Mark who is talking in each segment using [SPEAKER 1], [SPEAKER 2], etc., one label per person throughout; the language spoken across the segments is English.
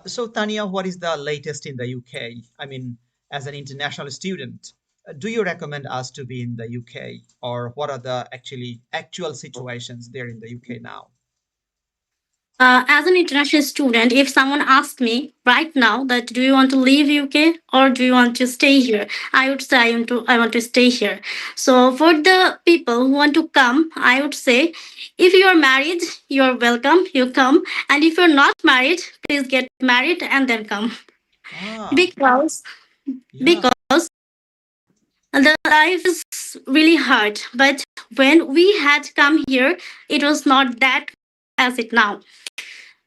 [SPEAKER 1] So, Tanya, what is the latest in the UK? I mean, as an international student, do you recommend us to be in the UK, or what are the actual situations there in the UK now?
[SPEAKER 2] As an international student, if someone asked me right now that do you want to leave UK or do you want to stay here, I would say I want to stay here. So for the people who want to come, I would say if you are married, you are welcome. You come, and if you're not married, please get married and then come
[SPEAKER 1] Ah,
[SPEAKER 2] because
[SPEAKER 1] yeah,
[SPEAKER 2] because the life is really hard. But when we had come here, it was not that as it now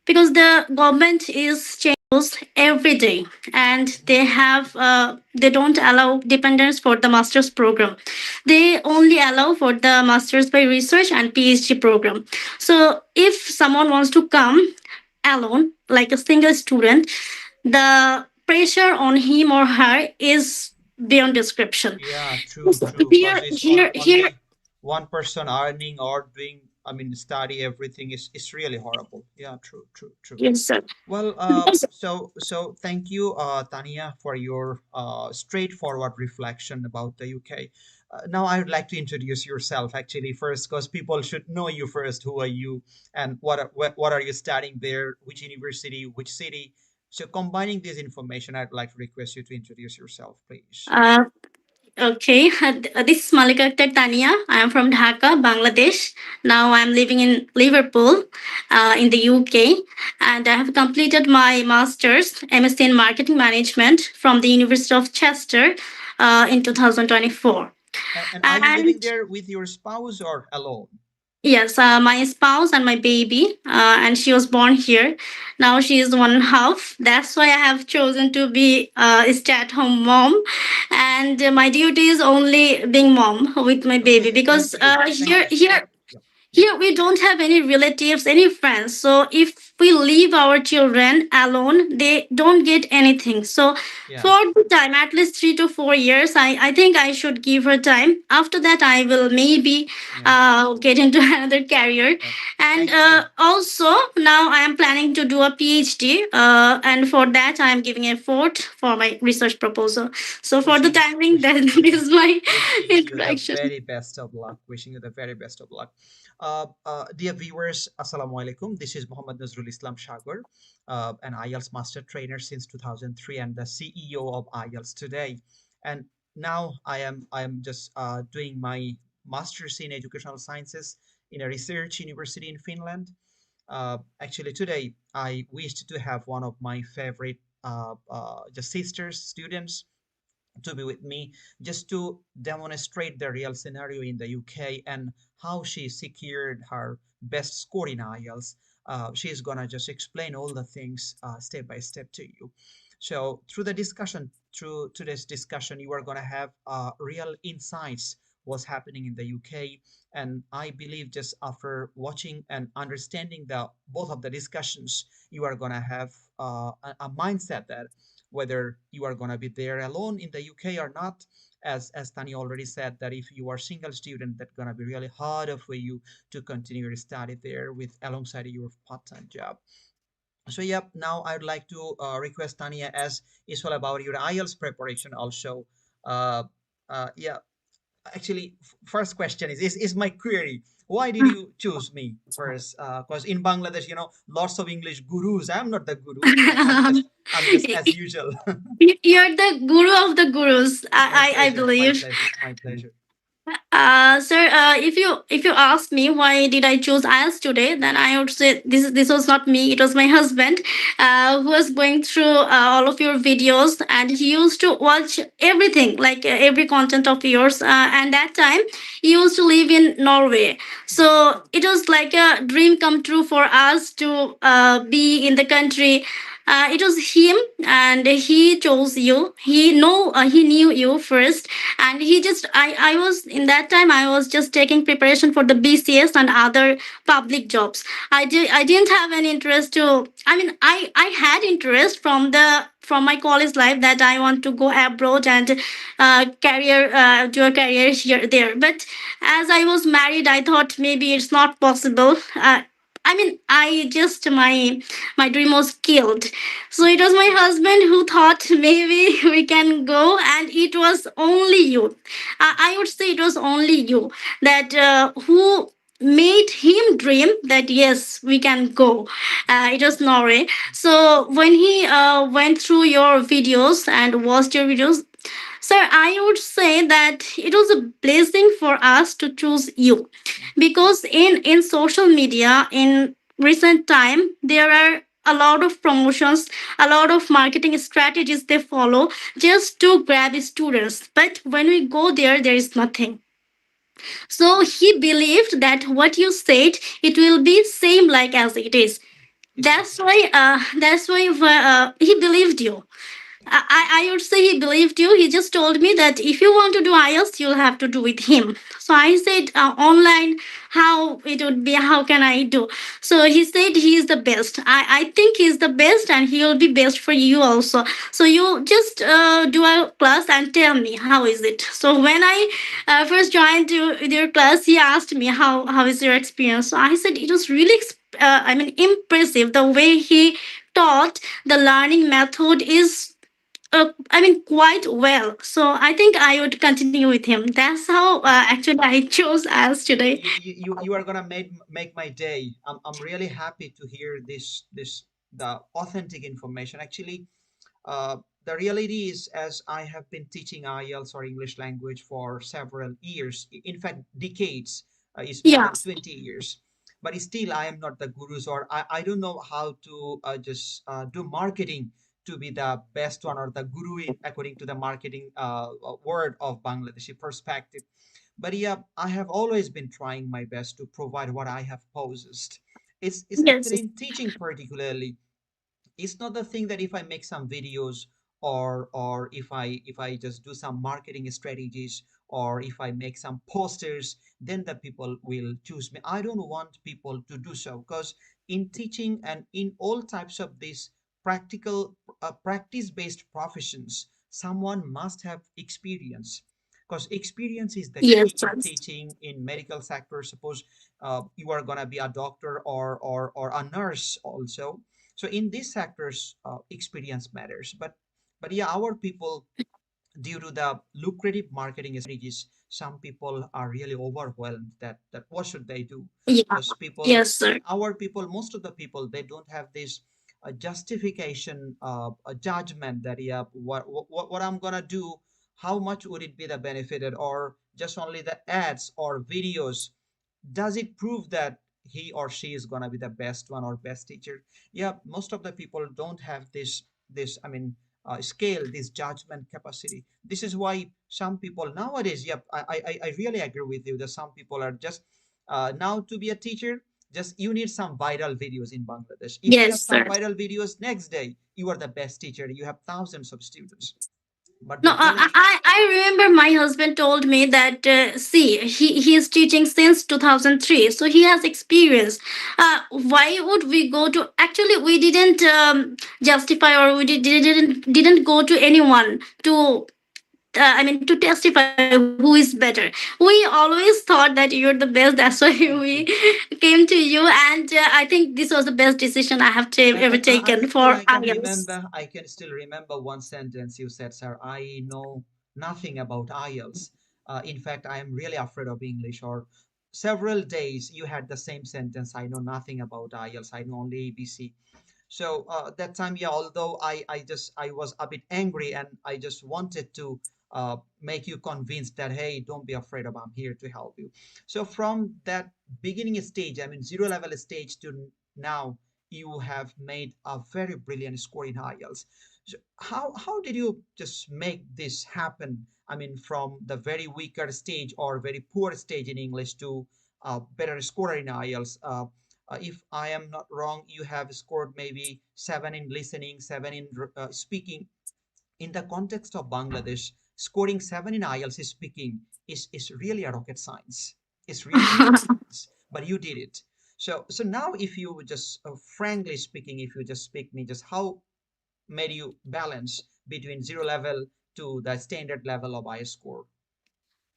[SPEAKER 2] because the government is changes every day and they don't allow dependents for the master's program. They only allow for the master's by research and PhD program. So if someone wants to come alone like a single student, the pressure on him or her is beyond description.
[SPEAKER 1] yeah, true, true.
[SPEAKER 2] here
[SPEAKER 1] Because it's on
[SPEAKER 2] here here
[SPEAKER 1] only one person earning or doing, I mean, study everything is really horrible. Yeah, true, true, true.
[SPEAKER 2] Yes, sir.
[SPEAKER 1] Well, so thank you, Tania, for your straightforward reflection about the UK. Now, I would like to introduce yourself actually first, because people should know you first. Who are you, and what are you studying there? Which university? Which city? So, combining this information, I'd like to request you to introduce yourself, please.
[SPEAKER 2] uh, Okay, this is Malika Akhtar Tania. I am from Dhaka, Bangladesh. Now I am living in Liverpool, in the UK, and I have completed my master's MSc in Marketing Management from the University of Chester in 2024.
[SPEAKER 1] And are you living
[SPEAKER 2] And
[SPEAKER 1] there with your spouse or alone?
[SPEAKER 2] yes, my spouse and my baby, and she was born here. Now she is 1.5. That's why I have chosen to be a stay-at-home mom, and my duty is only being mom with my baby
[SPEAKER 1] Okay,
[SPEAKER 2] because
[SPEAKER 1] thank you, thank you. Yeah, yeah,
[SPEAKER 2] here we don't have any relatives, any friends. So if we leave our children alone, they don't get anything. So
[SPEAKER 1] yeah,
[SPEAKER 2] for the time, at least 3 to 4 years, I think I should give her time. After that, I will maybe
[SPEAKER 1] yeah,
[SPEAKER 2] get into another career.
[SPEAKER 1] yeah.
[SPEAKER 2] And
[SPEAKER 1] Thank you.
[SPEAKER 2] also now I am planning to do a PhD. And for that, I am giving effort for my research proposal. So for the
[SPEAKER 1] Wishing,
[SPEAKER 2] timing,
[SPEAKER 1] wish,
[SPEAKER 2] that
[SPEAKER 1] yeah,
[SPEAKER 2] is my
[SPEAKER 1] wishing you the
[SPEAKER 2] introduction.
[SPEAKER 1] very best of luck. Wishing you the very best of luck. Dear viewers, Assalamu alaikum. This is Muhammad Nazrul Islam Shagar, an IELTS master trainer since 2003 and the CEO of IELTS today. And now I am just doing my master's in educational sciences in a research university in Finland. Actually, today I wished to have one of my favorite just sisters, students to be with me just to demonstrate the real scenario in the UK and how she secured her best score in IELTS. She's gonna just explain all the things step by step to you. So through today's discussion, you are gonna have real insights what's happening in the UK. And I believe just after watching and understanding the both of the discussions, you are gonna have a mindset that whether you are going to be there alone in the UK or not. As Tani already said, that if you are single student, that's going to be really hard for you to continue your study there with alongside your part-time job. So yep, now I would like to request Tania as is all about your IELTS preparation also. Uh, yeah, actually, first question is my query. Why did you choose me first? Because in Bangladesh, lots of English gurus. I'm not the guru. I'm just as usual.
[SPEAKER 2] You're the guru of the gurus,
[SPEAKER 1] My
[SPEAKER 2] I
[SPEAKER 1] pleasure. My
[SPEAKER 2] believe.
[SPEAKER 1] pleasure. My pleasure.
[SPEAKER 2] Sir, if you ask me why did I choose IELTS today, then I would say this was not me. It was my husband, who was going through all of your videos, and he used to watch everything, like every content of yours. And that time, he used to live in Norway, so it was like a dream come true for us to be in the country. It was him, and he chose you. He knew you first, and I was in that time I was just taking preparation for the BCS and other public jobs. I didn't have any interest to, I mean, I had interest from my college life that I want to go abroad and do a career here there. But as I was married, I thought maybe it's not possible. I mean, I just my dream was killed. So it was my husband who thought maybe we can go, and it was only you. I would say it was only you that who made him dream that yes we can go. It was Norway. So when he went through your videos and watched your videos, sir, I would say that it was a blessing for us to choose you, because in social media in recent time there are a lot of promotions, a lot of marketing strategies they follow just to grab students, but when we go there there is nothing. So he believed that what you said it will be same like as it is. That's
[SPEAKER 1] Exactly.
[SPEAKER 2] why he believed you. I would say he believed you. He just told me that if you want to do IELTS, you'll have to do with him. So I said, online, how it would be, how can I do? So he said he is the best. I think he's the best and he will be best for you also. So you just do a class and tell me, how is it? So when I first joined your class, he asked me, how is your experience? So I said, it was really, impressive. The way he taught, the learning method is quite well. So I think I would continue with him. That's how actually I chose as today.
[SPEAKER 1] You are gonna make my day. I'm really happy to hear this the authentic information. Actually, the reality is, as I have been teaching IELTS or English language for several years, in fact, decades, is more
[SPEAKER 2] Yeah.
[SPEAKER 1] than 20 years. But still, I am not the gurus, or I don't know how to just do marketing to be the best one or the guru according to the marketing word of Bangladeshi perspective. But yeah, I have always been trying my best to provide what I have possessed. It's
[SPEAKER 2] Yes.
[SPEAKER 1] actually in teaching particularly, it's not the thing that if I make some videos, or if I just do some marketing strategies, or if I make some posters, then the people will choose me. I don't want people to do so, because in teaching and in all types of these practical practice based professions, someone must have experience, because experience is the
[SPEAKER 2] Yes.
[SPEAKER 1] key in teaching. In medical sector, suppose you are going to be a doctor, or a nurse also. So in these sectors, experience matters. But yeah, our people, due to the lucrative marketing strategies, some people are really overwhelmed that what should they do?
[SPEAKER 2] Yeah.
[SPEAKER 1] Because people,
[SPEAKER 2] Yes, sir.
[SPEAKER 1] our people, most of the people, they don't have this justification, a judgment that yeah, what I'm gonna do, how much would it be the benefited, or just only the ads or videos, does it prove that he or she is going to be the best one or best teacher? Yeah, most of the people don't have this scale, this judgment capacity. This is why some people nowadays, yep, I really agree with you that some people are just now to be a teacher, just you need some viral videos in Bangladesh. If you have
[SPEAKER 2] Yes,
[SPEAKER 1] some
[SPEAKER 2] sir.
[SPEAKER 1] viral videos, next day you are the best teacher, you have thousands of students. But
[SPEAKER 2] No,
[SPEAKER 1] the reality,
[SPEAKER 2] I remember my husband told me that see he is teaching since 2003, so he has experience. Why would we go to? Actually, we didn't justify, or we didn't go to anyone to to testify who is better. We always thought that you're the best. That's why we
[SPEAKER 1] thank you.
[SPEAKER 2] came to you, and I think this was the best decision I have ever taken for
[SPEAKER 1] Still,
[SPEAKER 2] IELTS.
[SPEAKER 1] I can still remember one sentence you said, sir. I know nothing about IELTS. In fact, I am really afraid of English. Or several days you had the same sentence. I know nothing about IELTS. I know only ABC. So that time, yeah, although I was a bit angry, and I just wanted to make you convinced that, hey, don't be afraid of, I'm here to help you. So from that beginning stage, I mean zero level stage to now, you have made a very brilliant score in IELTS. So how did you just make this happen? I mean, from the very weaker stage or very poor stage in English to a better score in IELTS. If I am not wrong, you have scored maybe 7 in listening, 7 in speaking. In the context of Bangladesh, scoring 7 in IELTS speaking is really a rocket science. It's really a rocket science, but you did it. So now, if you would just frankly speaking, if you just speak me, just how made you balance between zero level to the standard level of IELTS score?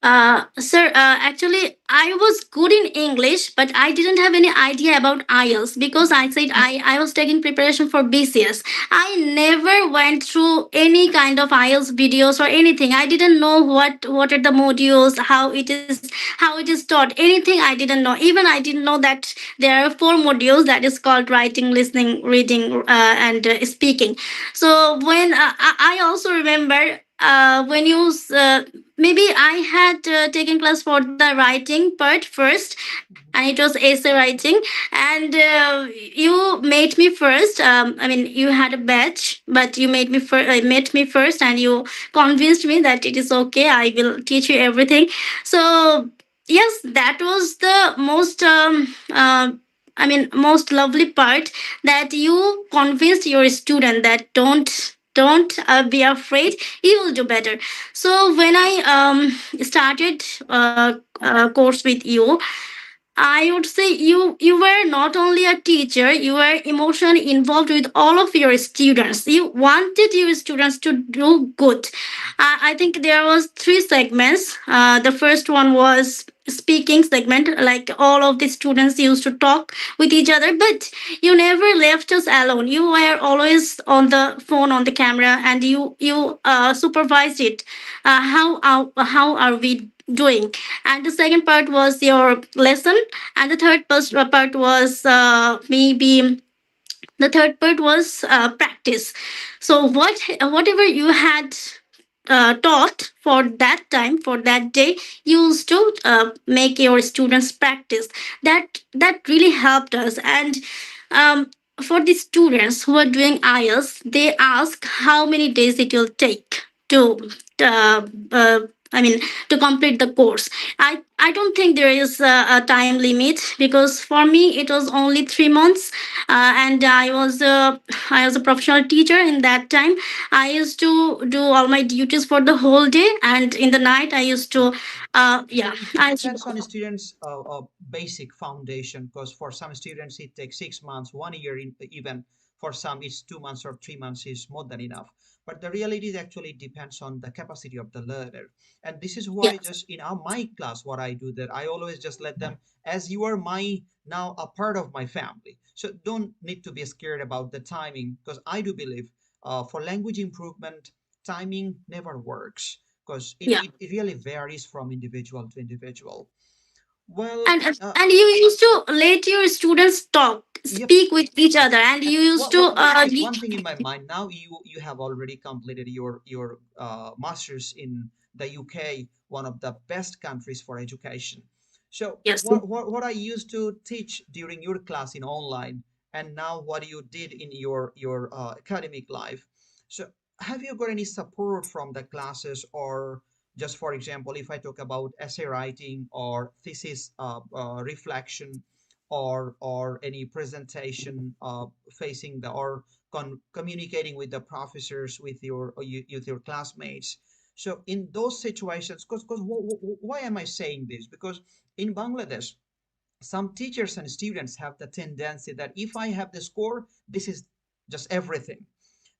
[SPEAKER 2] Sir, actually, I was good in English, but I didn't have any idea about IELTS because I said I was taking preparation for BCS. I never went through any kind of IELTS videos or anything. I didn't know what are the modules, how it is taught. Anything I didn't know. Even I didn't know that there are four modules that is called writing, listening, reading, and speaking. So when I also remember when you maybe I had taken class for the writing part first, and it was essay writing, and you made me first. I mean, you had a batch, but you made me first, and you convinced me that it is okay. I will teach you everything. So yes, that was the most most lovely part, that you convinced your student that don't be afraid, you will do better. So when I started course with you, I would say you were not only a teacher, you were emotionally involved with all of your students. You wanted your students to do good. I think there was three segments. The first one was speaking segment, like all of the students used to talk with each other, but you never left us alone. You were always on the phone, on the camera, and you supervised it. How are we doing? And the second part was your lesson, and the part was maybe the third part was practice. So whatever you had taught for that time, for that day, you used to make your students practice. That really helped us. And um, for the students who are doing IELTS, they ask how many days it will take to uh, uh, I mean to complete the course. I don't think there is a time limit, because for me it was only 3 months, and I was a professional teacher in that time. I used to do all my duties for the whole day, and in the night I used to yeah,
[SPEAKER 1] It
[SPEAKER 2] I used
[SPEAKER 1] depends on
[SPEAKER 2] to,
[SPEAKER 1] students' basic foundation, because for some students it takes 6 months, 1 year, even for some it's 2 months or 3 months is more than enough. But the reality is actually depends on the capacity of the learner, and this is why
[SPEAKER 2] yeah,
[SPEAKER 1] just in my class, what I do that I always just let them, as you are my now a part of my family, so don't need to be scared about the timing, because I do believe for language improvement, timing never works, because it,
[SPEAKER 2] yeah.
[SPEAKER 1] it, it really varies from individual to individual. Well,
[SPEAKER 2] And you used to let your students talk,
[SPEAKER 1] yep,
[SPEAKER 2] speak with each
[SPEAKER 1] yep.
[SPEAKER 2] other, and
[SPEAKER 1] And
[SPEAKER 2] you used to
[SPEAKER 1] one thing in my mind now, you have already completed your masters in the UK, one of the best countries for education. So
[SPEAKER 2] yes,
[SPEAKER 1] what I used to teach during your class in online, and now what you did in your academic life. So have you got any support from the classes, or just for example, if I talk about essay writing or thesis reflection, or any presentation facing the or communicating with the professors, with your classmates. So in those situations, because why am I saying this? Because in Bangladesh, some teachers and students have the tendency that if I have the score, this is just everything.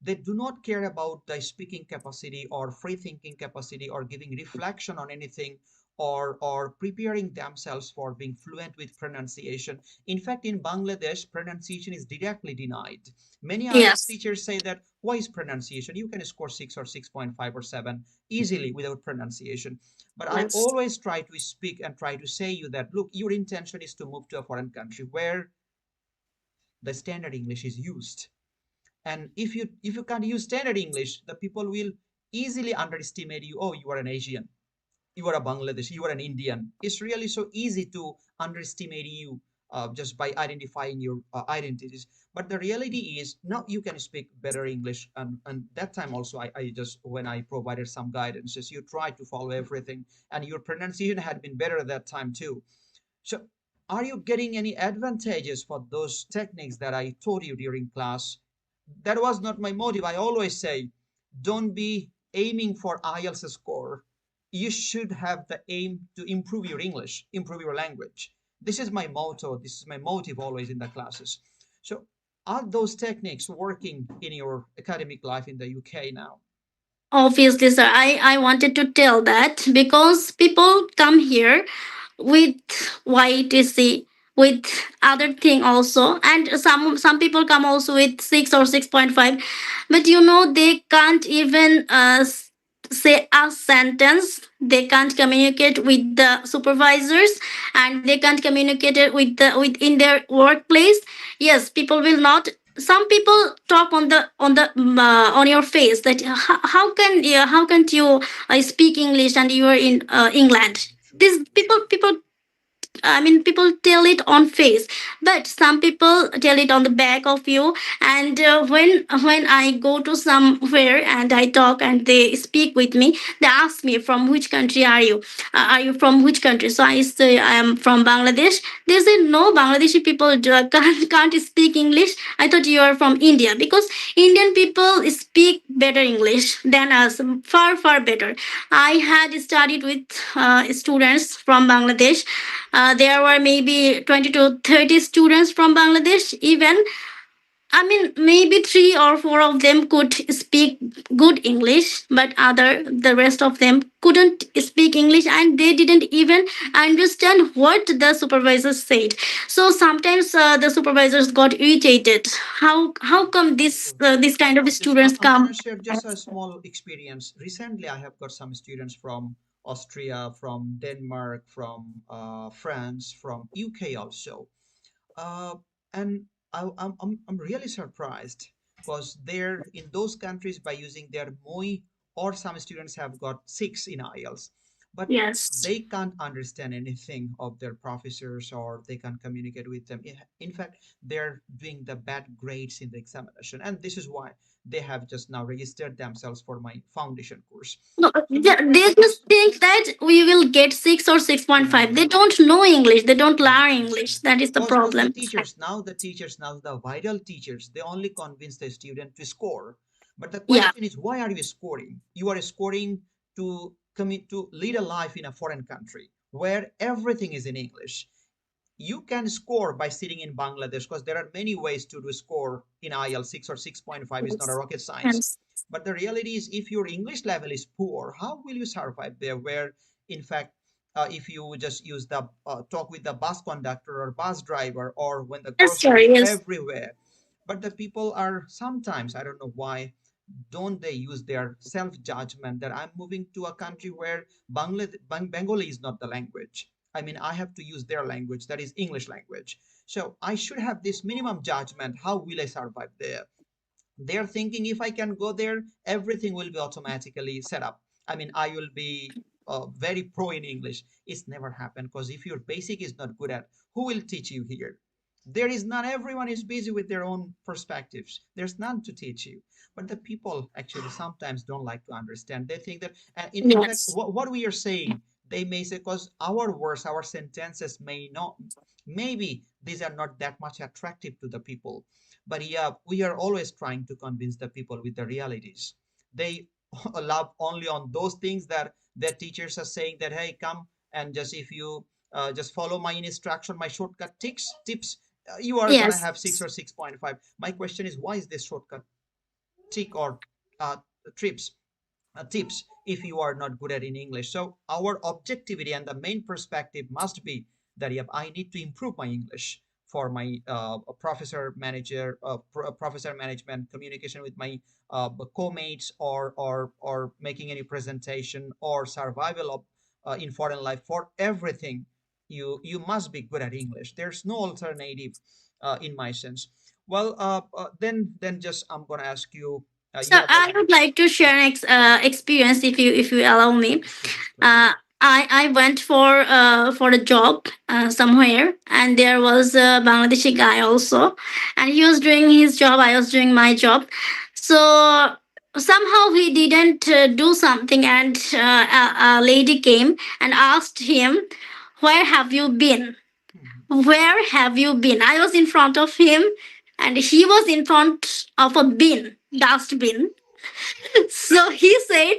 [SPEAKER 1] They do not care about the speaking capacity or free thinking capacity or giving reflection on anything, or preparing themselves for being fluent with pronunciation. In fact, in Bangladesh, pronunciation is directly denied. Many IELTS
[SPEAKER 2] yes,
[SPEAKER 1] teachers say that why is pronunciation? You can score 6 or 6.5 or 7 easily without pronunciation. But I
[SPEAKER 2] yes,
[SPEAKER 1] always try to speak and try to say you that look, your intention is to move to a foreign country where the standard English is used. And if you can't use standard English, the people will easily underestimate you. Oh, you are an Asian, you are a Bangladeshi, you are an Indian. It's really so easy to underestimate you just by identifying your identities. But the reality is now you can speak better English. And that time also, I just, when I provided some guidances, you try to follow everything. And your pronunciation had been better at that time too. So are you getting any advantages for those techniques that I taught you during class? That was not my motive. I always say, don't be aiming for IELTS score. You should have the aim to improve your English, improve your language. This is my motto. This is my motive always in the classes. So are those techniques working in your academic life in the UK now?
[SPEAKER 2] Obviously, sir, I wanted to tell that because people come here with YTC, with other thing also, and some people come also with 6 or 6.5, but you know they can't even say a sentence. They can't communicate with the supervisors, and they can't communicate it with the within their workplace. Yes, people will not. Some people talk on your face that how can how can't you speak English and you are in England.
[SPEAKER 1] True,
[SPEAKER 2] These people, I mean, people tell it on face, but some people tell it on the back of you. And when I go to somewhere and I talk and they speak with me, they ask me from which country are you? Are you from which country? So I say I am from Bangladesh. They say no, Bangladeshi people can't speak English. I thought you are from India because Indian people speak better English than us, far better. I had studied with students from Bangladesh. There were maybe 20 to 30 students from Bangladesh. Even, I mean, maybe three or four of them could speak good English, but the rest of them couldn't speak English, and they didn't even understand what the supervisors said. So sometimes the supervisors got irritated. How come
[SPEAKER 1] true.
[SPEAKER 2] this kind of
[SPEAKER 1] Just
[SPEAKER 2] students
[SPEAKER 1] I'm gonna
[SPEAKER 2] come?
[SPEAKER 1] share just a small experience. Recently, I have got some students from Austria, from Denmark, from France, from UK also. Uh, and I'm really surprised because they're in those countries by using their MOI, or some students have got 6 in IELTS, but
[SPEAKER 2] Yes.
[SPEAKER 1] they can't understand anything of their professors, or they can't communicate with them. In fact, they're doing the bad grades in the examination, and this is why they have just now registered themselves for my foundation course.
[SPEAKER 2] No,
[SPEAKER 1] So my
[SPEAKER 2] they
[SPEAKER 1] question
[SPEAKER 2] just
[SPEAKER 1] is,
[SPEAKER 2] think that we will get 6 or 6.5. They
[SPEAKER 1] yeah,
[SPEAKER 2] don't know English. They don't
[SPEAKER 1] true,
[SPEAKER 2] learn
[SPEAKER 1] true, true.
[SPEAKER 2] English. That is the
[SPEAKER 1] Because
[SPEAKER 2] problem.
[SPEAKER 1] the teachers now, the vital teachers, they only convince the student to score. But the
[SPEAKER 2] Yeah.
[SPEAKER 1] question is, why are you scoring? You are scoring to commit to lead a life in a foreign country where everything is in English. You can score by sitting in Bangladesh, because there are many ways to do score in IELTS. 6 or 6.5 is not a
[SPEAKER 2] Yes.
[SPEAKER 1] rocket science.
[SPEAKER 2] Yes.
[SPEAKER 1] But the reality is, if your English level is poor, how will you survive there? Where, in fact, if you just use the talk with the bus conductor or bus driver, or when the
[SPEAKER 2] Yes, sir.
[SPEAKER 1] groceries
[SPEAKER 2] Yes.
[SPEAKER 1] everywhere. But the people are sometimes, I don't know why, don't they use their self judgment that I'm moving to a country where Bengali is not the language. I mean, I have to use their language, that is English language. So I should have this minimum judgment. How will I survive there? They're thinking if I can go there, everything will be automatically set up. I mean, I will be very pro in English. It's never happened, because if your basic is not good at, who will teach you here? There is none. Everyone is busy with their own perspectives. There's none to teach you. But the people actually sometimes don't like to understand. They think that, in fact,
[SPEAKER 2] Yes.
[SPEAKER 1] what we are saying, they may say, because our words, our sentences may not, maybe these are not that much attractive to the people, but yeah, we are always trying to convince the people with the realities. They love only on those things that their teachers are saying that, hey, come and just, if you just follow my instruction, my shortcut tips, you are gonna
[SPEAKER 2] Yes.
[SPEAKER 1] have 6 or 6.5. My question is, why is this shortcut tick or uh, trips tips if you are not good at in English? So our objectivity and the main perspective must be that, yep, I need to improve my English for my professor management, communication with my co-mates, or making any presentation, or survival of in foreign life. For everything, you must be good at English. There's no alternative, in my sense. Well, then just I'm gonna ask you.
[SPEAKER 2] So
[SPEAKER 1] You have
[SPEAKER 2] I would like to share an experience if you allow me.
[SPEAKER 1] Yes, please, please.
[SPEAKER 2] Uh, I went for a job somewhere, and there was a Bangladeshi guy also, and he was doing his job. I was doing my job. So somehow he didn't do something, and a lady came and asked him, "Where have you been?
[SPEAKER 1] Mhm.
[SPEAKER 2] Where have you been?" I was in front of him, and he was in front of a bin, dustbin. So he said,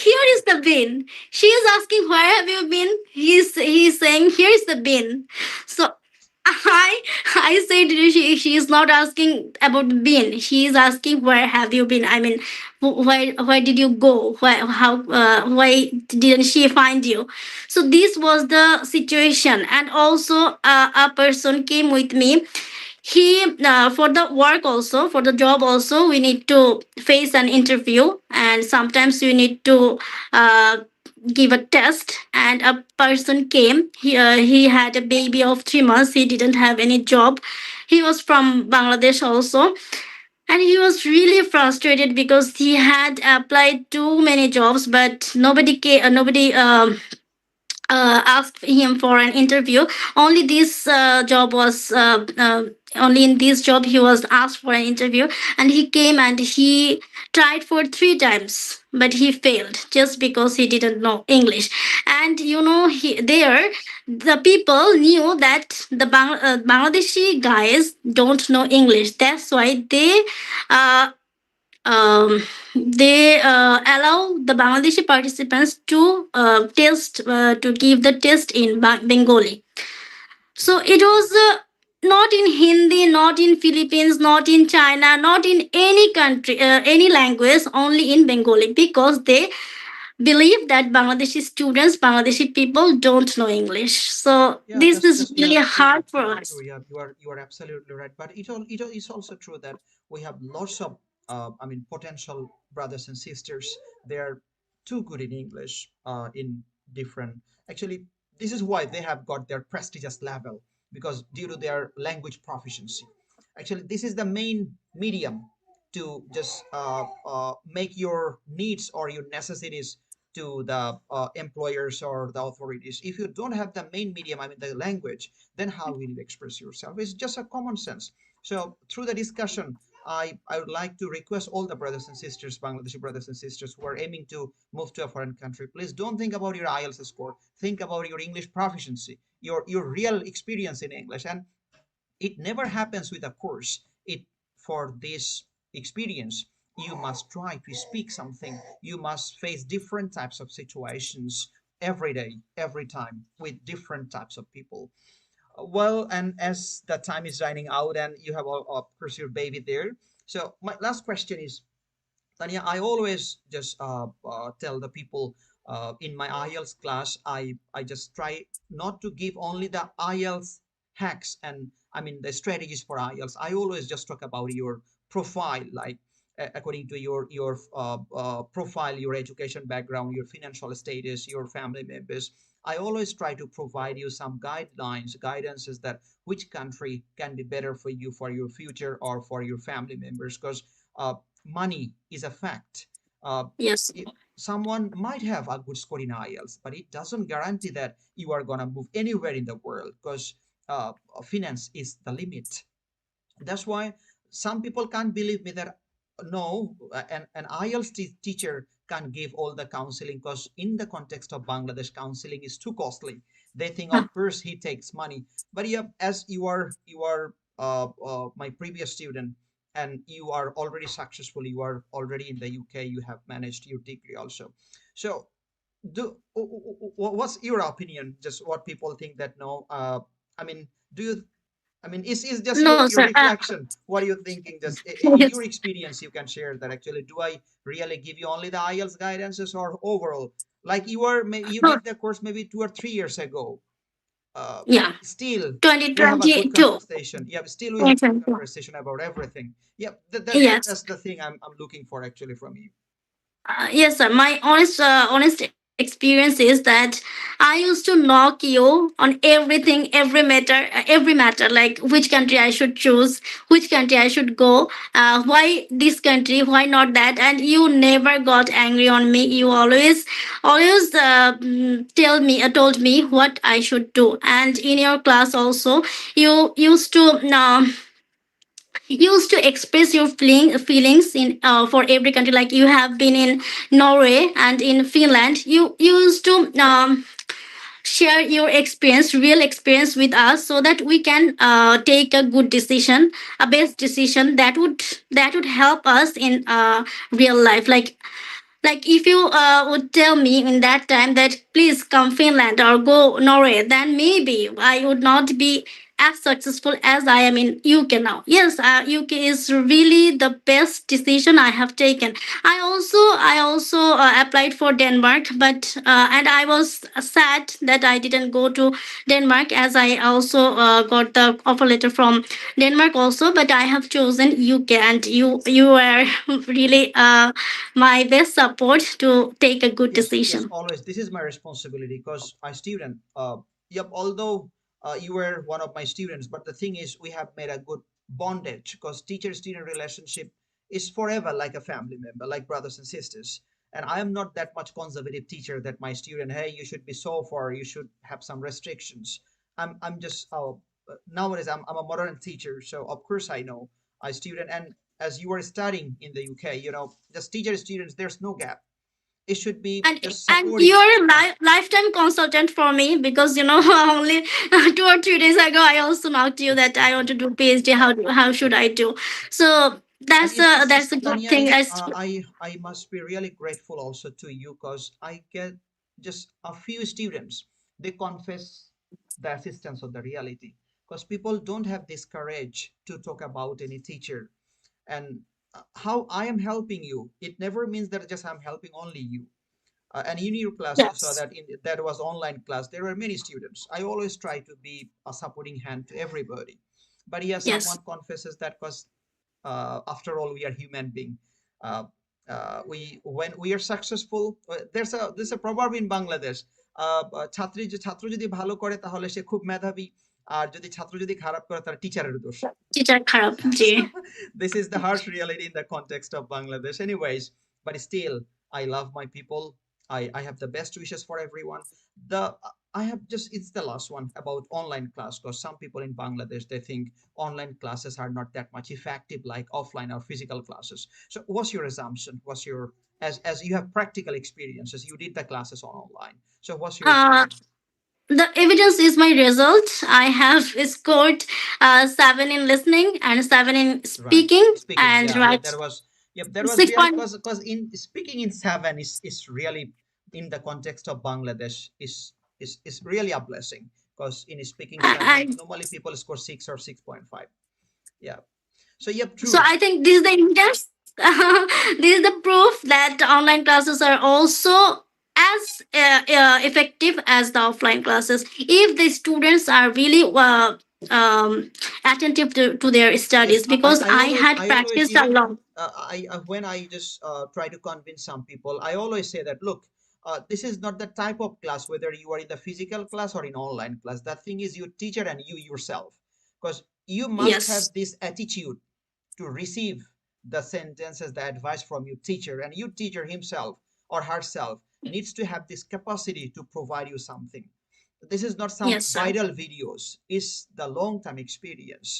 [SPEAKER 2] "Here is the bin." She is asking, "Where have you been?" He's saying, "Here is the bin." So I I said she is not asking about being. She is asking where have you been. I mean, where did you go? Why didn't she find you? So this was the situation, and also a person came with me. He for the work also, for the job also, we need to face an interview, and sometimes we need to uh, give a test. And a person came. He had a baby of 3 months. He didn't have any job. He was from Bangladesh also, and he was really frustrated because he had applied too many jobs, but nobody asked him for an interview. Only this job was only in this job he was asked for an interview, and he came and he tried for 3 times, but he failed just because he didn't know English. And there the people knew that the Bangladeshi guys don't know English. That's why uh, um, they allow the Bangladeshi participants to to give the test in Bengali. So it was not in Hindi, not in Philippines, not in China, not in any country, any language, only in Bengali, because they believe that Bangladeshi students, Bangladeshi people don't know English. So
[SPEAKER 1] Yeah,
[SPEAKER 2] this is
[SPEAKER 1] yeah,
[SPEAKER 2] really hard for
[SPEAKER 1] truly true.
[SPEAKER 2] us.
[SPEAKER 1] Yeah, you are absolutely right. But it's also true that we have lots of potential brothers and sisters. They are too good in English in different. Actually, this is why they have got their prestigious level, because due to their language proficiency. Actually, this is the main medium to just make your needs or your necessities to the employers or the authorities. If you don't have the main medium, I mean the language, then how will you express yourself? It's just a common sense. So through the discussion, I would like to request all the brothers and sisters, Bangladeshi brothers and sisters who are aiming to move to a foreign country, please don't think about your IELTS score. Think about your English proficiency, your real experience in English. And it never happens with a course. It For this experience, you must try to speak something. You must face different types of situations every day, every time, with different types of people. Well, and as the time is running out, and you have, of course, your baby there. So my last question is, Tanya, I always just tell the people in my IELTS class, I just try not to give only the IELTS hacks and the strategies for IELTS. I always just talk about your profile, like according to your profile, your education background, your financial status, your family members. I always try to provide you some guidances that which country can be better for you for your future or for your family members, because uh, money is a fact. Uh,
[SPEAKER 2] Yes.
[SPEAKER 1] Someone might have a good score in IELTS, but it doesn't guarantee that you are going to move anywhere in the world, because finance is the limit. That's why some people can't believe me that no, an IELTS teacher can give all the counseling, because in the context of Bangladesh, counseling is too costly. They think, of course, he takes money. But yeah, as you are my previous student, and you are already successful. You are already in the UK. You have managed your degree also. So what's your opinion? Just what people think that no. I mean, do you it's just
[SPEAKER 2] No,
[SPEAKER 1] your
[SPEAKER 2] sir.
[SPEAKER 1] reflection. What are you thinking? Just in
[SPEAKER 2] Yes.
[SPEAKER 1] your experience, you can share that. Actually, do I really give you only the IELTS guidances, or overall? Like you
[SPEAKER 2] No,
[SPEAKER 1] did the course maybe 2 or 3 years ago. Uh,
[SPEAKER 2] yeah.
[SPEAKER 1] Still, we have a good
[SPEAKER 2] 2022.
[SPEAKER 1] conversation. Yeah, still we have good
[SPEAKER 2] 2022.
[SPEAKER 1] conversation about everything. Yeah,
[SPEAKER 2] Yes.
[SPEAKER 1] that's the thing I'm looking for actually from you.
[SPEAKER 2] Yes, sir. My honest experience is that I used to knock you on every matter, like which country I should choose, which country I should go, why this country, why not that, and you never got angry on me. You always told me what I should do, and in your class also, you used to express your feelings in for every country. Like you have been in Norway and in Finland, you used to share your experience, real experience with us, so that we can take a good decision, a best decision that would help us in real life. Like if you would tell me in that time that please come Finland or go Norway, then maybe I would not be as successful as I am in UK now. Yes, UK is really the best decision I have taken. I also applied for Denmark, but and I was sad that I didn't go to Denmark, as I also got the offer letter from Denmark also. But I have chosen UK, and you were really my best support to take a good
[SPEAKER 1] Yes, yes,
[SPEAKER 2] decision.
[SPEAKER 1] always. This is my responsibility because I student. Yep. Although you were one of my students, but the thing is, we have made a good bondage because teacher-student relationship is forever like a family member, like brothers and sisters. And I am not that much conservative teacher that my student, hey, you should be so far, you should have some restrictions. I'm just nowadays I'm a modern teacher, so of course I know I student. And as you are studying in the UK, just teacher students, there's no gap. It should be just
[SPEAKER 2] And
[SPEAKER 1] supportive.
[SPEAKER 2] you're a
[SPEAKER 1] Yeah,
[SPEAKER 2] lifetime consultant for me, because only 2 or 3 days ago I also marked you that I want to do PhD. How should I do? So
[SPEAKER 1] and
[SPEAKER 2] that's a good
[SPEAKER 1] Tanya,
[SPEAKER 2] thing. That's
[SPEAKER 1] I must be really grateful also to you because I get just a few students, they confess the assistance of the reality because people don't have this courage to talk about any teacher. And how I am helping you, it never means that just I'm helping only you. And in your class, you saw
[SPEAKER 2] yes,
[SPEAKER 1] that that was online class. There were many students. I always try to be a supporting hand to everybody. But yeah,
[SPEAKER 2] yes.
[SPEAKER 1] someone confesses that because after all, we are human being. Uh, we when we are successful, there's a proverb in Bangladesh. ছাত্র যদি ভালো করে তাহলে সে খুব মেধাবী, আর যদি ছাত্র যদি খারাপ করে তার টিচারের দোষ।
[SPEAKER 2] Teacher kharap ji.
[SPEAKER 1] This is the harsh reality in the context of Bangladesh. Anyways, but still, I love my people. I have the best wishes for everyone. The I have just it's the last one about online class because some people in Bangladesh they think online classes are not that much effective like offline or physical classes. So what's your assumption? What's your as you have practical experiences, you did the classes on online. So what's your
[SPEAKER 2] Uh,
[SPEAKER 1] experience?
[SPEAKER 2] the evidence is my result. I have scored 7 in listening and 7 in
[SPEAKER 1] Right.
[SPEAKER 2] speaking
[SPEAKER 1] Speaking,
[SPEAKER 2] and
[SPEAKER 1] yeah,
[SPEAKER 2] right
[SPEAKER 1] there was
[SPEAKER 2] six
[SPEAKER 1] really
[SPEAKER 2] point.
[SPEAKER 1] because in speaking in seven is really in the context of Bangladesh is really a blessing because in speaking seven
[SPEAKER 2] I,
[SPEAKER 1] normally people score 6 or 6.5. Yeah. So yep,
[SPEAKER 2] so
[SPEAKER 1] true.
[SPEAKER 2] I think this is the evidence. This is the proof that online classes are also as effective as the offline classes if the students are really attentive to their
[SPEAKER 1] Yes,
[SPEAKER 2] studies, because I had
[SPEAKER 1] I always
[SPEAKER 2] practiced a
[SPEAKER 1] even
[SPEAKER 2] lot.
[SPEAKER 1] when I just try to convince some people, I always say that look, this is not the type of class whether you are in the physical class or in online class. The thing is your teacher and you yourself, because you must
[SPEAKER 2] Yes,
[SPEAKER 1] have this attitude to receive the sentences, the advice from your teacher, and your teacher himself or herself needs to have this capacity to provide you something. This is not some
[SPEAKER 2] yes, sir.
[SPEAKER 1] viral videos, it's the long-term experience.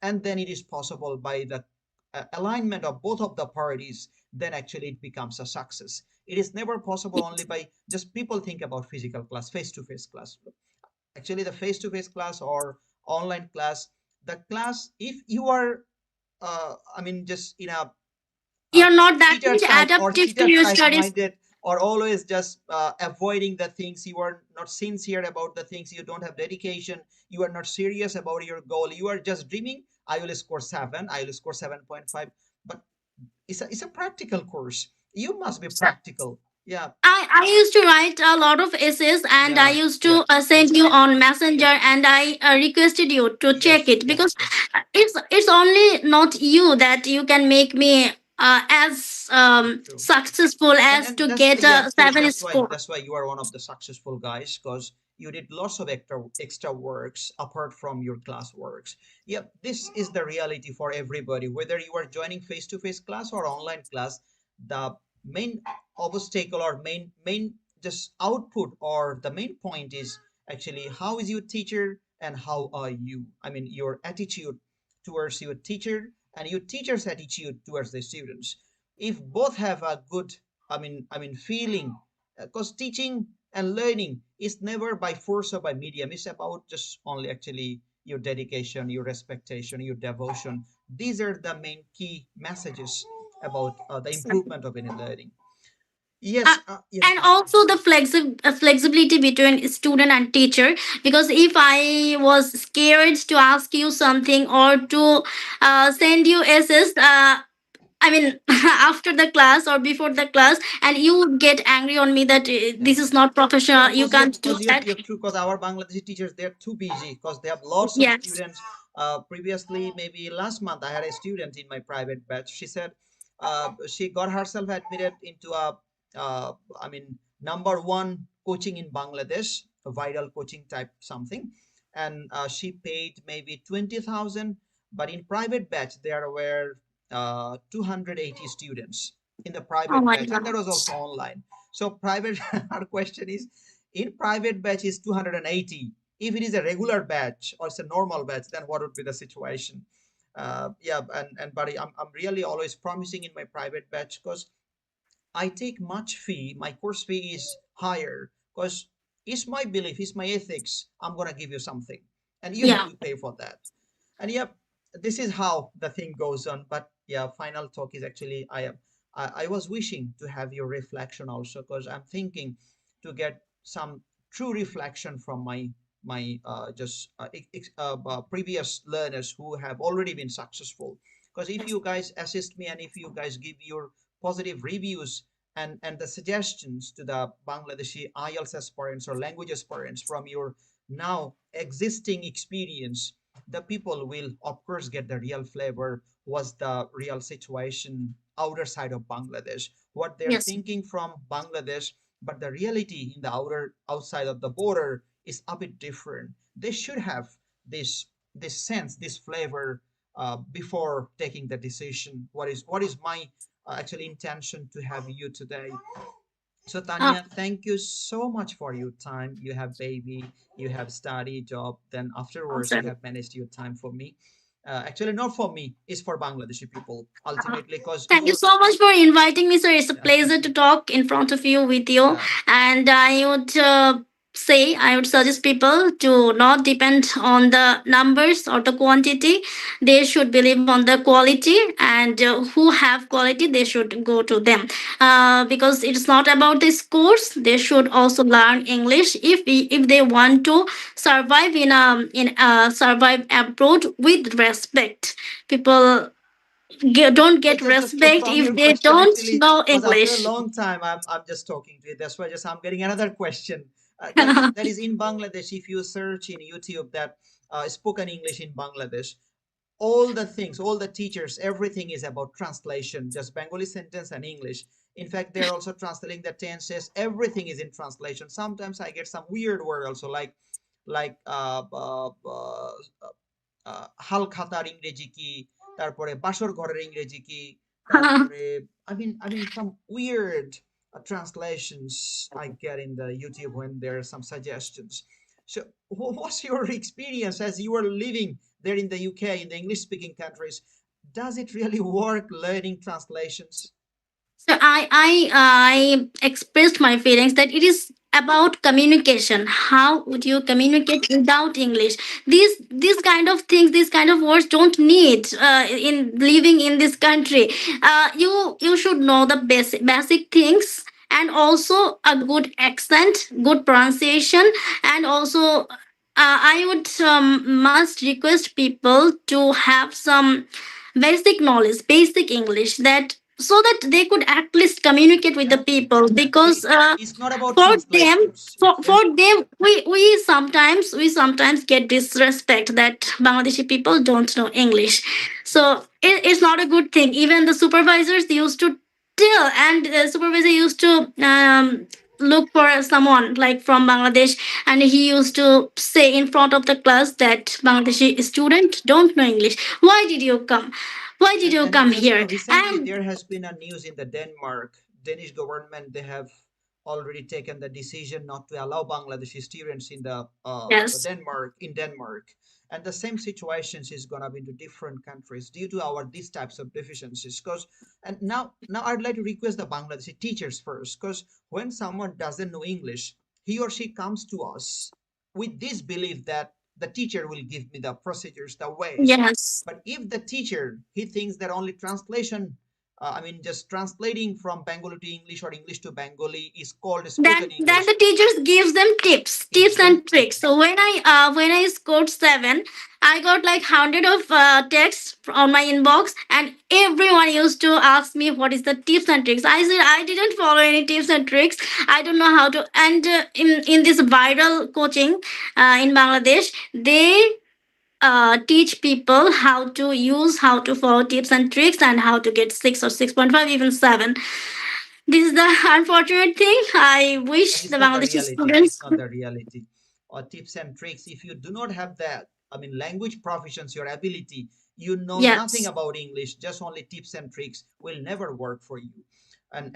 [SPEAKER 1] And then it is possible by the alignment of both of the parties, then actually it becomes a success. It is never possible only by just people think about physical class, face-to-face class. Actually, the face-to-face class or online class, the class, if you are I mean, just in a
[SPEAKER 2] You're not that much adaptive to
[SPEAKER 1] cheater
[SPEAKER 2] your
[SPEAKER 1] type
[SPEAKER 2] studies.
[SPEAKER 1] minded or always just avoiding the things, you are not sincere about the things, you don't have dedication, you are not serious about your goal, you are just dreaming, I will score 7, I will score 7.5. But it's a practical course, you must be practical. Yeah.
[SPEAKER 2] I used to write a lot of essays, and I
[SPEAKER 1] Yeah.
[SPEAKER 2] used to
[SPEAKER 1] Yep.
[SPEAKER 2] send you on Messenger, and I requested you to check
[SPEAKER 1] Yes,
[SPEAKER 2] it,
[SPEAKER 1] yes,
[SPEAKER 2] because
[SPEAKER 1] yes.
[SPEAKER 2] it's only not you that you can make me as
[SPEAKER 1] True, true.
[SPEAKER 2] successful as
[SPEAKER 1] And
[SPEAKER 2] to
[SPEAKER 1] that's
[SPEAKER 2] get
[SPEAKER 1] yeah,
[SPEAKER 2] a
[SPEAKER 1] actually
[SPEAKER 2] 7 score.
[SPEAKER 1] that's why you are one of the successful guys because you did lots of extra works apart from your class works. Yep, this is the reality for everybody, whether you are joining face-to-face class or online class. The main obstacle or main just output or the main point is actually how is your teacher and how are you, I mean your attitude towards your teacher and your teacher's attitude towards the students. If both have a good, I mean feeling, because teaching and learning is never by force or by medium, it's about just only actually your dedication, your expectation, your devotion. These are the main key messages about the improvement of any learning.
[SPEAKER 2] uh,
[SPEAKER 1] Yes, yes,
[SPEAKER 2] and
[SPEAKER 1] please.
[SPEAKER 2] also the flexibility between student and teacher, because if I was scared to ask you something or to send you essays, I mean, after the class or before the class, and you would get angry on me that
[SPEAKER 1] Yeah.
[SPEAKER 2] this is not
[SPEAKER 1] Yeah,
[SPEAKER 2] professional, you can't do that.
[SPEAKER 1] you're true. Because our Bangladeshi teachers, they're too busy because they have lots of
[SPEAKER 2] Yes.
[SPEAKER 1] students. Previously, maybe last month, I had a student in my private batch. She said she got herself admitted into a, I mean, number one coaching in Bangladesh, a viral coaching type something, and she paid maybe 20,000. But in private batch, there were 280 students in the
[SPEAKER 2] Oh
[SPEAKER 1] private
[SPEAKER 2] my
[SPEAKER 1] batch, and that
[SPEAKER 2] god.
[SPEAKER 1] was also online. So private, our question is, in private batch is 280. If it is a regular batch or it's a normal batch, then what would be the situation? Yeah, and buddy, I'm really always promising in my private batch because I take much fee. My course fee is higher because it's my belief, it's my ethics. I'm gonna give you something, and you have
[SPEAKER 2] Yeah.
[SPEAKER 1] to pay for that. And yep, this is how the thing goes on. But yeah, final talk is actually I was wishing to have your reflection also because I'm thinking to get some true reflection from my just previous learners who have already been successful. Because if you guys assist me and if you guys give your positive reviews and the suggestions to the Bangladeshi IELTS aspirants or language aspirants from your now existing experience, the people will of course get the real flavor. Was the real situation outer side of Bangladesh, what they're
[SPEAKER 2] Yes.
[SPEAKER 1] thinking from Bangladesh, but the reality in the outside of the border is a bit different. They should have this sense, this flavor before taking the decision. What is my actually intention to have you today. So
[SPEAKER 2] uh,
[SPEAKER 1] Tanya, thank you so much for your time. You have baby, you have study, job, then afterwards you
[SPEAKER 2] also,
[SPEAKER 1] have managed your time for me. Actually, not for me, it's for Bangladeshi people
[SPEAKER 2] uh,
[SPEAKER 1] ultimately, because
[SPEAKER 2] thank you
[SPEAKER 1] your
[SPEAKER 2] so much for inviting me, sir. It's a
[SPEAKER 1] yeah,
[SPEAKER 2] pleasure to talk in front of you, with you.
[SPEAKER 1] yeah,
[SPEAKER 2] And I would say, I would suggest people to not depend on the numbers or the quantity. They should believe on the quality, and who have quality, they should go to them. Because it's not about the scores. They should also learn English if they want to survive in a survive abroad with respect. People don't get
[SPEAKER 1] just
[SPEAKER 2] respect
[SPEAKER 1] from
[SPEAKER 2] if
[SPEAKER 1] your
[SPEAKER 2] they
[SPEAKER 1] question
[SPEAKER 2] don't
[SPEAKER 1] actually,
[SPEAKER 2] know
[SPEAKER 1] because after a
[SPEAKER 2] English.
[SPEAKER 1] long time I'm just talking to you. That's why just I'm getting another question. That is in Bangladesh. If you search in YouTube that spoken English in Bangladesh, all the things, all the teachers, everything is about translation, just Bengali sentence and English. In fact, they're also translating the tenses. Everything is in translation. Sometimes I get some weird word also, like হাল খাতার ইংরেজি কি, তারপরে বাসর ঘরের ইংরেজি কি, তারপরে I mean some weird translations I get in the YouTube when there are some suggestions. So what's your experience as you are living there in the UK, in the English speaking countries? Does it really work learning translations?
[SPEAKER 2] So I expressed my feelings that it is about communication. How would you communicate without English? These kind of things, these kind of words don't need in living in this country. You should know the basic things, and also a good accent, good pronunciation, and also I would must request people to have some basic knowledge, basic English, that so that they could at least communicate with the
[SPEAKER 1] Exactly,
[SPEAKER 2] people.
[SPEAKER 1] exactly.
[SPEAKER 2] Because
[SPEAKER 1] It's not about
[SPEAKER 2] for them,
[SPEAKER 1] translations.
[SPEAKER 2] for
[SPEAKER 1] Exactly.
[SPEAKER 2] them, we sometimes get disrespect that Bangladeshi people don't know English. So it's not a good thing. Even the supervisors used to tell, and the supervisor used to look for someone like from Bangladesh, and he used to say in front of the class that Bangladeshi student don't know English. Why did you come? Why did you
[SPEAKER 1] And
[SPEAKER 2] come
[SPEAKER 1] just
[SPEAKER 2] here?
[SPEAKER 1] recently
[SPEAKER 2] And
[SPEAKER 1] there has been a news in the Denmark. Danish government, they have already taken the decision not to allow Bangladeshi students in the
[SPEAKER 2] yes,
[SPEAKER 1] Denmark. And the same situations is gonna be into different countries due to our these types of deficiencies. Because and now I'd like to request the Bangladeshi teachers first, because when someone doesn't know English, he or she comes to us with this belief that the teacher will give me the procedures, the ways.
[SPEAKER 2] yes,
[SPEAKER 1] But if the teacher he thinks that only translation just translating from Bengali to English or English to Bengali is called
[SPEAKER 2] Then
[SPEAKER 1] spoken
[SPEAKER 2] then
[SPEAKER 1] English.
[SPEAKER 2] the teachers gives them tips and
[SPEAKER 1] Exactly.
[SPEAKER 2] tricks. So when I scored 7, I got like hundred of texts on my inbox, and everyone used to ask me what is the tips and tricks. I said I didn't follow any tips and tricks. I don't know how to. And in this viral coaching in Bangladesh, they teach people how to follow tips and tricks, and how to get 6 or 6.5, even 7. This is the unfortunate thing. I
[SPEAKER 1] But
[SPEAKER 2] wish
[SPEAKER 1] it's
[SPEAKER 2] the
[SPEAKER 1] not the
[SPEAKER 2] Bangladeshi
[SPEAKER 1] reality. It's
[SPEAKER 2] students.
[SPEAKER 1] not the reality. Or tips and tricks. If you do not have that, language proficiency or ability, you know nothing
[SPEAKER 2] Yes,
[SPEAKER 1] about English. Just only tips and tricks will never work for you. And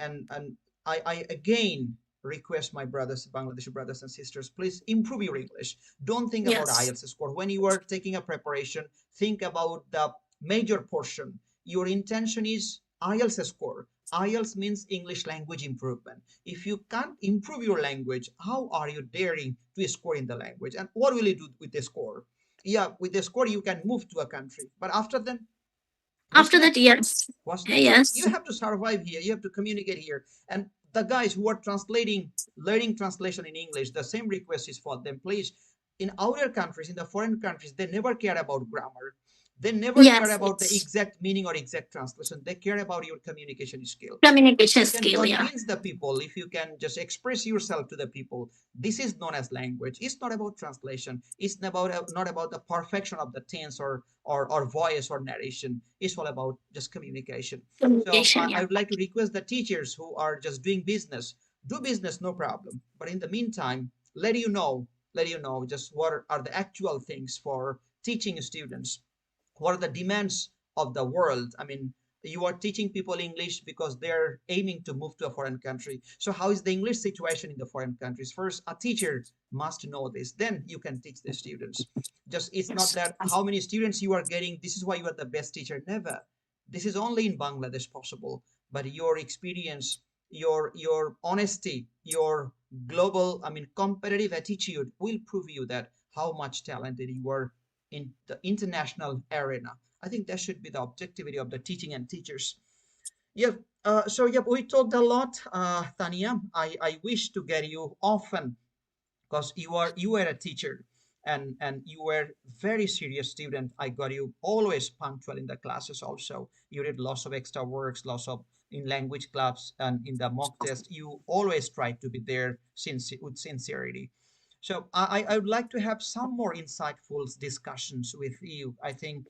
[SPEAKER 1] I again request my brothers, Bangladeshi brothers and sisters, please improve your English. Don't think about
[SPEAKER 2] yes,
[SPEAKER 1] IELTS score when you are taking a preparation. Think about the major portion. Your intention is IELTS score. IELTS means English language improvement. If you can't improve your language, how are you daring to score in the language? And what will you do with the score? Yeah, with the score, you can move to a country. But after then, what's
[SPEAKER 2] after that,
[SPEAKER 1] next?
[SPEAKER 2] yes,
[SPEAKER 1] What's next?
[SPEAKER 2] yes,
[SPEAKER 1] You have to survive here. You have to communicate here. And the guys who are translating, learning translation in English, the same request is for them. Please, in other countries, in the foreign countries, they never care about grammar. They never care
[SPEAKER 2] yes,
[SPEAKER 1] about the
[SPEAKER 2] yes.
[SPEAKER 1] exact meaning or exact translation. They care about your communication skill. If
[SPEAKER 2] Communication
[SPEAKER 1] you can
[SPEAKER 2] skill, yeah.
[SPEAKER 1] convince the people, if you can just express yourself to the people, this is known as language. It's not about translation. It's not about the perfection of the tense or voice or narration. It's all about just communication. So
[SPEAKER 2] Communication,
[SPEAKER 1] I
[SPEAKER 2] yeah.
[SPEAKER 1] would like to request the teachers who are just doing business, do business, no problem. But in the meantime, let you know just what are the actual things for teaching students. What are the demands of the world? You are teaching people English because they're aiming to move to a foreign country. So how is the English situation in the foreign countries? First, a teacher must know this. Then you can teach the students. Just it's not
[SPEAKER 2] Yes.
[SPEAKER 1] that how many students you are getting, this is why you are the best teacher. Never. This is only in Bangladesh possible. But your experience, your honesty, your global, competitive attitude will prove you that how much talented you are in the international arena. I think that should be the objectivity of the teaching and teachers. Yep. Yep, we talked a lot, Tania. I wish to get you often because you were a teacher and you were very serious student. I got you always punctual in the classes. Also, you did lots of extra works, lots of in language clubs and in the mock test. You always tried to be there with sincerity. So I would like to have some more insightful discussions with you. I think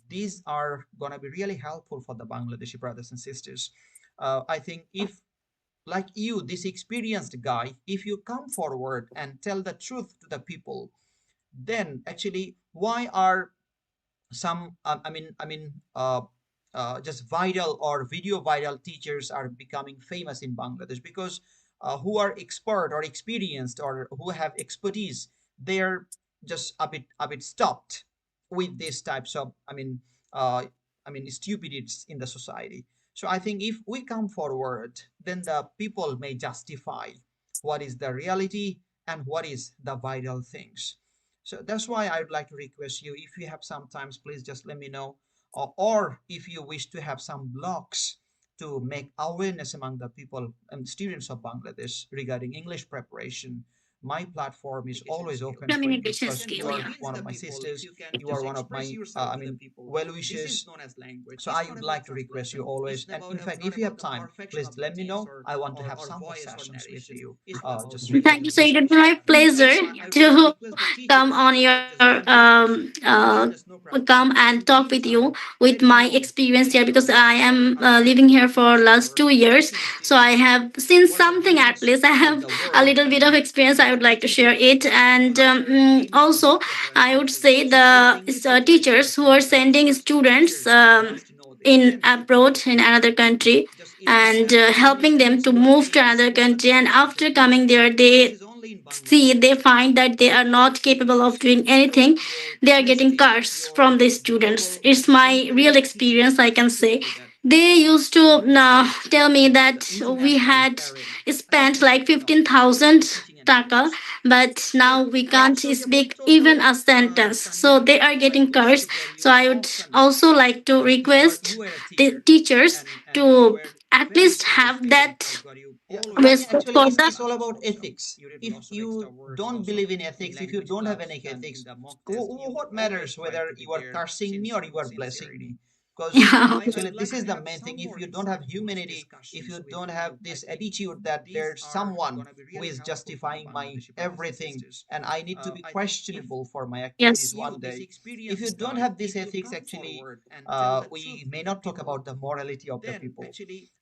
[SPEAKER 1] these are going to be really helpful for the Bangladeshi brothers and sisters. I think if like you, this experienced guy, if you come forward and tell the truth to the people, then actually, why are some just viral or video viral teachers are becoming famous in Bangladesh because who are expert or experienced or who have expertise, they're just a bit stopped with these types of stupidities in the society. So I think if we come forward, then the people may justify what is the reality and what is the viral things. So that's why I would like to request you, if you have some times, please just let me know. Or if you wish to have some blogs to make awareness among the people and students of Bangladesh regarding English preparation, my platform is always open for you
[SPEAKER 2] Communication
[SPEAKER 1] because you
[SPEAKER 2] skill,
[SPEAKER 1] are
[SPEAKER 2] yeah.
[SPEAKER 1] one of my sisters, you are one of my, well wishers. So I would like to request you always, and in fact, if you have time, please let me know. I want to have some more sessions with you, just
[SPEAKER 2] Thank
[SPEAKER 1] regarding
[SPEAKER 2] you, sir.
[SPEAKER 1] this
[SPEAKER 2] It is
[SPEAKER 1] topic.
[SPEAKER 2] my pleasure to come on your come and talk with you with my experience here, because I am living here for last 2 years. So I have seen something, at least I have a little bit of experience. I would like to share it, and also I would say the teachers who are sending students in abroad in another country, and helping them to move to another country, and after coming there they find that they are not capable of doing anything. They are getting curse from the students. It's my real experience, I can say. They used to tell me that we had spent like 15,000 taka, but now we
[SPEAKER 1] Yeah,
[SPEAKER 2] can't
[SPEAKER 1] so yeah,
[SPEAKER 2] speak even
[SPEAKER 1] so
[SPEAKER 2] a sentence. So they are getting
[SPEAKER 1] this
[SPEAKER 2] cursed.
[SPEAKER 1] is where
[SPEAKER 2] So
[SPEAKER 1] you
[SPEAKER 2] I would
[SPEAKER 1] often
[SPEAKER 2] also like to
[SPEAKER 1] if you are
[SPEAKER 2] request
[SPEAKER 1] you were a
[SPEAKER 2] the
[SPEAKER 1] teacher
[SPEAKER 2] teachers
[SPEAKER 1] and you
[SPEAKER 2] to
[SPEAKER 1] were
[SPEAKER 2] at
[SPEAKER 1] very
[SPEAKER 2] least
[SPEAKER 1] serious
[SPEAKER 2] have
[SPEAKER 1] student, I
[SPEAKER 2] that
[SPEAKER 1] got you yeah, yeah,
[SPEAKER 2] respect
[SPEAKER 1] actually
[SPEAKER 2] for the
[SPEAKER 1] it's all about ethics. If you don't believe in ethics, if you don't have any ethics, what matters whether you are cursing me or you are blessing me? Because
[SPEAKER 2] yeah.
[SPEAKER 1] actually this is the main thing. If you don't have humanity, if you don't have this attitude that there's someone who is justifying my everything and I need to be questionable for my activities
[SPEAKER 2] Yes.
[SPEAKER 1] one day, if you don't have this ethics, actually we may not talk about the morality of the people.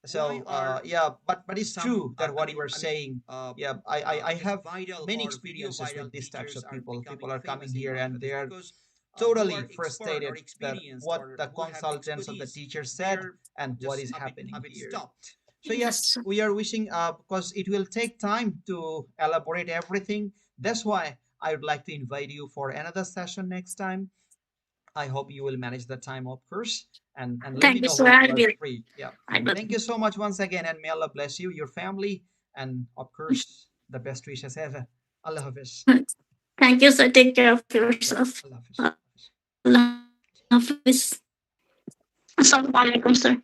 [SPEAKER 1] So yeah, but it's true that what you are saying. Yeah, I have many experiences with these types of people. People are coming here and they are totally frustrated that what the consultants or the teacher said and what is happening here. So yeah,
[SPEAKER 2] Yes.
[SPEAKER 1] we are wishing because it will take time to elaborate everything. That's why I would like to invite you for another session next time. I hope you will manage the time, of course, and let me
[SPEAKER 2] Thank you,
[SPEAKER 1] know
[SPEAKER 2] sir.
[SPEAKER 1] when
[SPEAKER 2] I
[SPEAKER 1] you are
[SPEAKER 2] will.
[SPEAKER 1] free. Yeah.
[SPEAKER 2] I will.
[SPEAKER 1] Thank you so much once again, and may Allah bless you, your family, and of course, the best wishes ever. Allah Hafiz.
[SPEAKER 2] Thank you, sir. Take care of
[SPEAKER 1] Yeah.
[SPEAKER 2] yourself.
[SPEAKER 1] Allah Hafiz.
[SPEAKER 2] Allah Hafiz. Assalamu alaikum, sir.